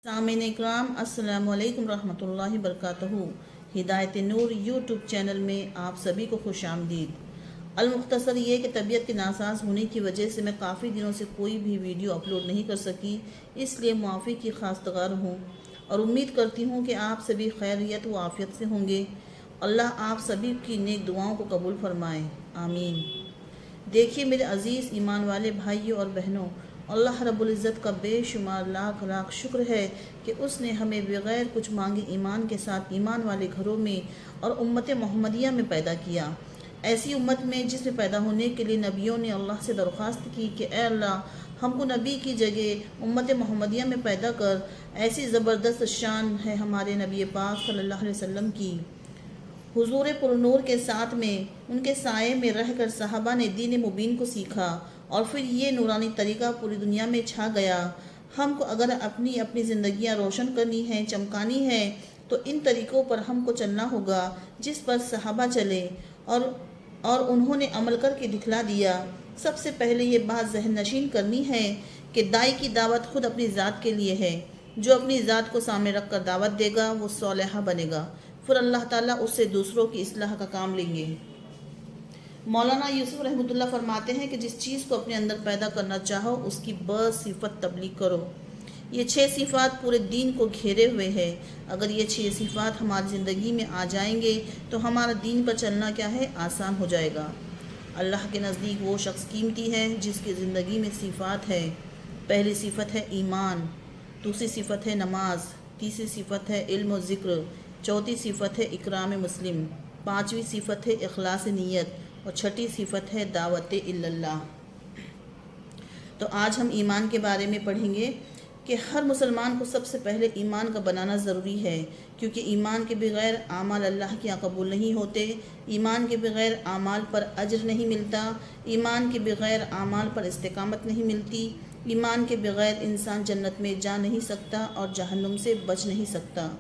सामीन इकराम अस्सलाम वालेकुम रहमतुल्लाहि वबरकातुहू। हिदायत नूर यूट्यूब चैनल में आप सभी को खुश आमदीद। अलमुख्तसर ये कि तबीयत के नासाज होने की वजह से मैं काफ़ी दिनों से कोई भी वीडियो अपलोड नहीं कर सकी, इसलिए मुआफ़ी की खास्तगार हूँ और उम्मीद करती हूँ कि आप सभी खैरियत व आफ़ियत से होंगे। अल्लाह आप सभी की नेक दुआओं को कबूल फरमाए, आमीन। देखिए मेरे अज़ीज़ ईमान वाले भाइयों और बहनों, अल्लाह रब्बुल इज़्ज़त का बेशुमार लाख लाख शुक्र है कि उसने हमें बग़ैर कुछ मांगे ईमान के साथ ईमान वाले घरों में और उम्मत मोहम्मदिया में पैदा किया। ऐसी उम्मत में जिसमें पैदा होने के लिए नबियों ने अल्लाह से दरख्वास्त की कि ए अल्लाह हमको नबी की जगह उम्मत मोहम्मदिया में पैदा कर। ऐसी ज़बरदस्त शान है हमारे नबी पाक सल्लल्लाहु अलैहि वसल्लम की। हुजूर पुरनूर के साथ में उनके साये में रहकर सहाबा ने दीन मुबीन को सीखा और फिर ये नूरानी तरीक़ा पूरी दुनिया में छा गया। हमको अगर अपनी अपनी ज़िंदगियाँ रोशन करनी हैं, चमकानी हैं, तो इन तरीक़ों पर हमको चलना होगा जिस पर सहाबा चले और उन्होंने अमल करके दिखला दिया। सबसे पहले ये बात ज़हन नशीन करनी है कि दाई की दावत खुद अपनी ज़ात के लिए है। जो अपनी ज़ात को सामने रख कर दावत देगा वो सालिहा बनेगा, फिर अल्लाह ताला उससे दूसरों की इस्लाह का काम लेंगे। मौलाना यूसुफ रहमतुल्लाह फरमाते हैं कि जिस चीज़ को अपने अंदर पैदा करना चाहो उसकी बस सिफत तबलीग करो। ये 6 सिफ़ात पूरे दीन को घेरे हुए है। अगर ये 6 सिफ़ात हमारी ज़िंदगी में आ जाएंगे तो हमारा दीन पर चलना क्या है, आसान हो जाएगा। अल्लाह के नज़दीक वो शख्स कीमती है जिसकी ज़िंदगी में सिफ़ात है। पहली सिफत है ईमान, दूसरी सिफत है नमाज, तीसरी सिफत है इल्म और ज़िक्र, चौथी सिफत है इकराम मुस्लिम, पाँचवीं सिफत है इखलास नीयत और छठी सिफत है दावत इल्लल्लाह। तो आज हम ईमान के बारे में पढ़ेंगे कि हर मुसलमान को सबसे पहले ईमान का बनाना ज़रूरी है, क्योंकि ईमान के बग़ैर आमाल अल्लाह के यहाँ कबूल नहीं होते। ईमान के बग़ैर आमाल पर अज्र नहीं मिलता। ईमान के बग़ैर आमाल पर इस्तिकामत नहीं मिलती। ईमान के बग़ैर इंसान जन्नत में जा नहीं सकता और जहन्नुम से बच नहीं सकता।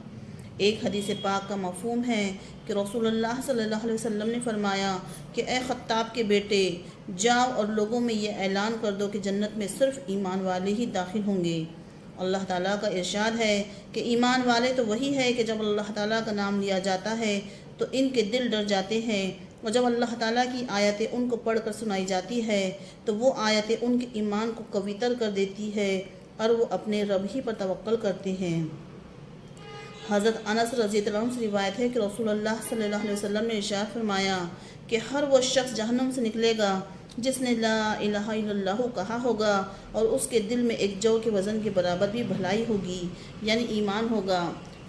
एक हदीस पाक का मफ़हूम है कि रसूलुल्लाह सल्लल्लाहु अलैहि वसल्लम ने फरमाया कि ए ख़त्ताब के बेटे, जाओ और लोगों में ये ऐलान कर दो कि जन्नत में सिर्फ़ ईमान वाले ही दाखिल होंगे। अल्लाह ताला का इरशाद है कि ईमान वाले तो वही है कि जब अल्लाह ताला का नाम लिया जाता है तो इनके दिल डर जाते हैं, और जब अल्लाह ताला की आयतें उनको पढ़ कर सुनाई जाती है तो वो आयतें उनके ईमान को कवितर कर देती है और वो अपने रब ही पर तवक्कल करते हैं। हज़रत अनस रज़ियल्लाहु अन्हु से रिवायत है कि रसूलुल्लाह सल्लल्लाहु अलैहि वसल्लम ने इरशाद फरमाया कि हर वो शख्स जहन्नुम से निकलेगा जिसने ला इलाहा इल्लल्लाहु कहा होगा और उसके दिल में एक जौ के वज़न के बराबर भी भलाई होगी, यानी ईमान होगा।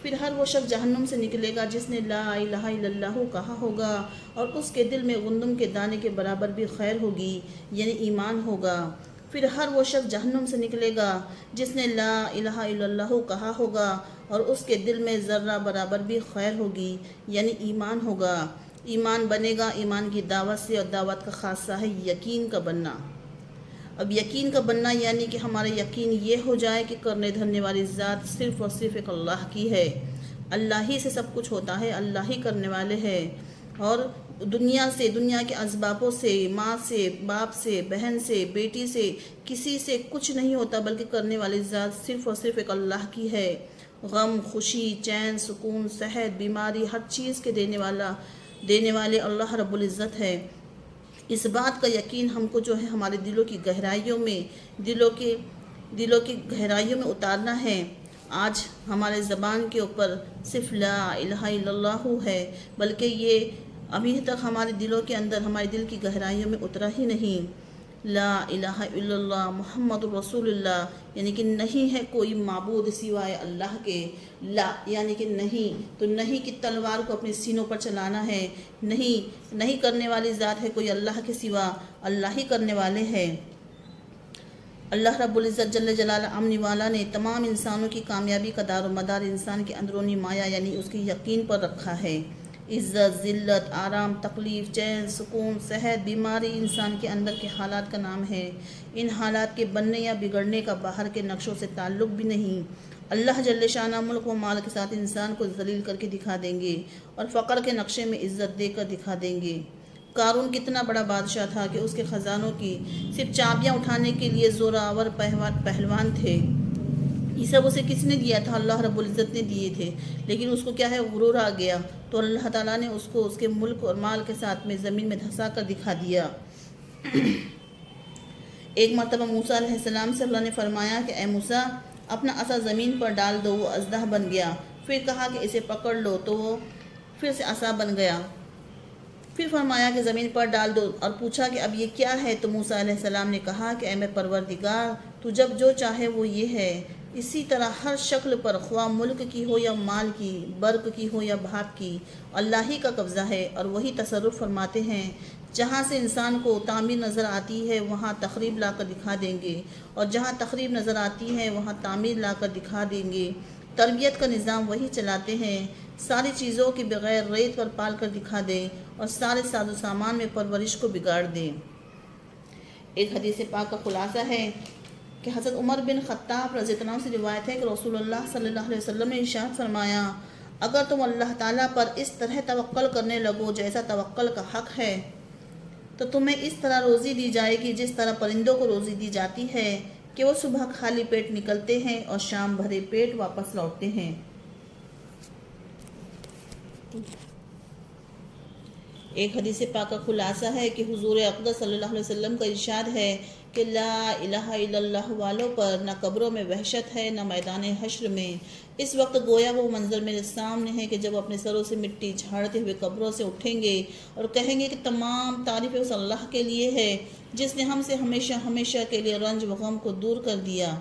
फिर हर वो शख्स जहन्नुम से निकलेगा जिसने ला इलाहा इल्लल्लाहु कहा होगा और उसके दिल में गुंदुम के दाने के बराबर भी खैर होगी, यानी ईमान होगा। फिर हर वो शख्स जहन्नुम से निकलेगा जिसने ला इलाहा इल्लल्लाहु कहा होगा और उसके दिल में ज़र्रा बराबर भी खैर होगी, यानी ईमान होगा। ईमान बनेगा ईमान की दावत से, और दावत का खासा है यकीन का बनना। अब यकीन का बनना यानी कि हमारा यकीन ये हो जाए कि करने धरने वाली ज़ात सिर्फ़ और सिर्फ एक अल्लाह की है। अल्लाह ही से सब कुछ होता है, अल्लाह ही करने वाले हैं। और दुनिया से, दुनिया के असबाबों से, माँ से, बाप से, बहन से, बेटी से, किसी से कुछ नहीं होता, बल्कि करने वाली ज़ात सिर्फ़ और सिर्फ एक अल्लाह की है। गम, खुशी, चैन, सुकून, सेहत, बीमारी, हर चीज़ के देने वाले अल्लाह रब्बुल इज़्ज़त है। इस बात का यकीन हमको जो है हमारे दिलों की गहराइयों में उतारना है। आज हमारे ज़बान के ऊपर सिर्फ ला इलाहा इल्लल्लाहु है, बल्कि ये अभी तक हमारे दिलों के अंदर, हमारे दिल की गहराइयों में उतरा ही नहीं। ला इलाहा इल्लल्लाह मुहम्मदुर रसूलुल्लाह, यानी कि नहीं है कोई माबूद सिवाय अल्लाह के। ला यानी कि नहीं, तो नहीं की तलवार को अपने सीनों पर चलाना है। नहीं करने वाली ज़ात है कोई अल्लाह के सिवा, अल्लाह ही करने वाले हैं। अल्लाह रब्बुल इज़्ज़त जल्ल जलाल अमनी वाला ने तमाम इंसानों की कामयाबी का दारो मदार इंसान के अंदरूनी माया यानी उसके यकीन पर रखा है। इज़्ज़त, ज़िल्लत, आराम, तकलीफ़, चैन, सुकून, सेहत, बीमारी इंसान के अंदर के हालात का नाम है। इन हालात के बनने या बिगड़ने का बाहर के नक्शों से ताल्लुक़ भी नहीं। अल्लाह जल्ल शाना मुल्क व माल के साथ इंसान को ज़लील करके दिखा देंगे और फ़क़र के नक्शे में इज़्ज़त देकर दिखा देंगे। कारून कितना बड़ा बादशाह था कि उसके ख़जानों की सिर्फ चाबियाँ उठाने के लिए ज़ोरावर पहलवान थे। یہ سب اسے کس نے دیا تھا؟ اللہ رب العزت نے دیے تھے، لیکن اس کو کیا ہے، غرور آ گیا، تو اللہ تعالیٰ نے اس کو اس کے ملک اور مال کے ساتھ میں زمین میں دھسا کر دکھا دیا۔ ایک مرتبہ موسیٰ علیہ السلام سے اللہ نے فرمایا کہ اے موسیٰ، اپنا عصا زمین پر ڈال دو، وہ اژدہا بن گیا۔ پھر کہا کہ اسے پکڑ لو، تو وہ پھر سے عصا بن گیا۔ پھر فرمایا کہ زمین پر ڈال دو، اور پوچھا کہ اب یہ کیا ہے؟ تو موسیٰ علیہ السلام نے کہا کہ اے میرے پروردگار، تو جب جو چاہے وہ یہ ہے۔ اسی طرح ہر شکل پر، خواہ ملک کی ہو یا مال کی، برق کی ہو یا بھاپ کی، اللہ ہی کا قبضہ ہے اور وہی تصرف فرماتے ہیں۔ جہاں سے انسان کو تعمیر نظر آتی ہے وہاں تخریب لا کر دکھا دیں گے، اور جہاں تخریب نظر آتی ہے وہاں تعمیر لا کر دکھا دیں گے۔ تربیت کا نظام وہی چلاتے ہیں، ساری چیزوں کی بغیر ریت پر پال کر دکھا دیں اور سارے ساز و سامان میں پرورش کو بگاڑ دیں۔ ایک حدیث پاک کا خلاصہ ہے کہ حضرت عمر بن خطاب رضی اللہ عنہ سے روایت ہے کہ رسول اللہ صلی اللہ علیہ وسلم نے ارشاد فرمایا، اگر تم اللہ تعالیٰ پر اس طرح توکل کرنے لگو جیسا توکل کا حق ہے، تو تمہیں اس طرح روزی دی جائے گی جس طرح پرندوں کو روزی دی جاتی ہے کہ وہ صبح خالی پیٹ نکلتے ہیں اور شام بھرے پیٹ واپس لوٹتے ہیں۔ ایک حدیث پاک کا خلاصہ ہے کہ حضور اقدس صلی اللہ علیہ وسلم کا ارشاد ہے کہ لا الہ الا اللہ والوں پر نہ قبروں میں وحشت ہے نہ میدان حشر میں۔ اس وقت گویا وہ منظر میرے سامنے ہے کہ جب اپنے سروں سے مٹی جھاڑتے ہوئے قبروں سے اٹھیں گے اور کہیں گے کہ تمام تعریف اس اللہ کے لیے ہے جس نے ہم سے ہمیشہ ہمیشہ کے لیے رنج و غم کو دور کر دیا۔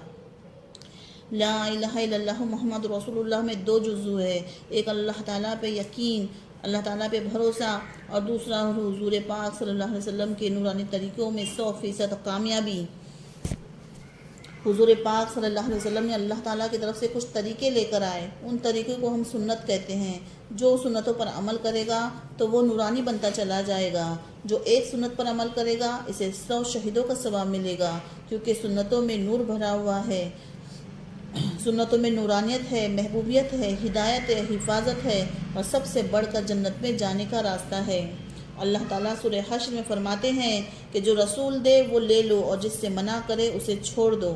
لا الہ الا اللہ محمد رسول اللہ میں دو جزو ہے، ایک اللہ تعالیٰ پہ یقین، اللہ تعالیٰ پہ بھروسہ، اور دوسرا حضور پاک صلی اللہ علیہ وسلم کے نورانی طریقوں میں 100% کامیابی۔ حضور پاک صلی اللہ علیہ وسلم نے اللہ تعالیٰ کی طرف سے کچھ طریقے لے کر آئے، ان طریقوں کو ہم سنت کہتے ہیں۔ جو سنتوں پر عمل کرے گا تو وہ نورانی بنتا چلا جائے گا، جو ایک سنت پر عمل کرے گا اسے 100 شہیدوں کا ثواب ملے گا، کیونکہ سنتوں میں نور بھرا ہوا ہے، سنتوں میں نورانیت ہے، محبوبیت ہے، ہدایت ہے، حفاظت ہے، اور سب سے بڑھ کر جنت میں جانے کا راستہ ہے۔ اللہ تعالیٰ سورہ حشر میں فرماتے ہیں کہ جو رسول دے وہ لے لو اور جس سے منع کرے اسے چھوڑ دو۔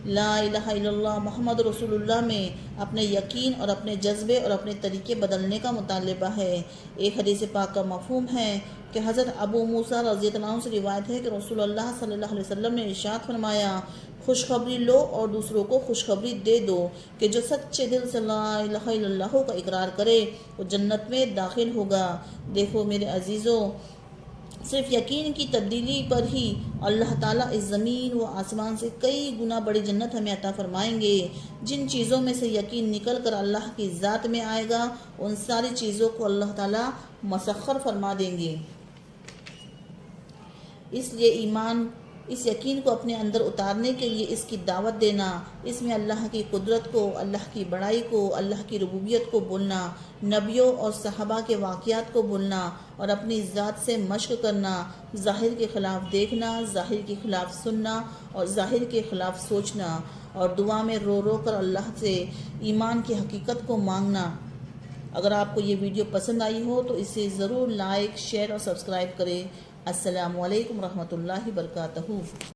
لا الہ الا اللہ محمد رسول اللہ میں اپنے یقین اور اپنے جذبے اور اپنے طریقے بدلنے کا مطالبہ ہے۔ ایک حدیث پاک کا مفہوم ہے کہ حضرت ابو موسیٰ رضی اللہ عنہ سے روایت ہے کہ رسول اللہ صلی اللہ علیہ وسلم نے ارشاد فرمایا، خوشخبری لو اور دوسروں کو خوشخبری دے دو کہ جو سچے دل سے لا الہ الا اللہ کا اقرار کرے وہ جنت میں داخل ہوگا۔ دیکھو میرے عزیزوں، صرف یقین کی تبدیلی پر ہی اللہ تعالیٰ اس زمین و آسمان سے کئی گنا بڑی جنت ہمیں عطا فرمائیں گے۔ جن چیزوں میں سے یقین نکل کر اللہ کی ذات میں آئے گا ان ساری چیزوں کو اللہ تعالیٰ مسخر فرما دیں گے۔ اس لیے ایمان، اس یقین کو اپنے اندر اتارنے کے لیے اس کی دعوت دینا، اس میں اللہ کی قدرت کو، اللہ کی بڑائی کو، اللہ کی ربوبیت کو بولنا، نبیوں اور صحابہ کے واقعات کو بولنا اور اپنی ذات سے مشق کرنا، ظاہر کے خلاف دیکھنا، ظاہر کے خلاف سننا اور ظاہر کے خلاف سوچنا، اور دعا میں رو رو کر اللہ سے ایمان کی حقیقت کو مانگنا۔ اگر آپ کو یہ ویڈیو پسند آئی ہو تو اسے ضرور لائک، شیئر اور سبسکرائب کریں۔ السلام علیکم ورحمۃ اللہ وبرکاتہ۔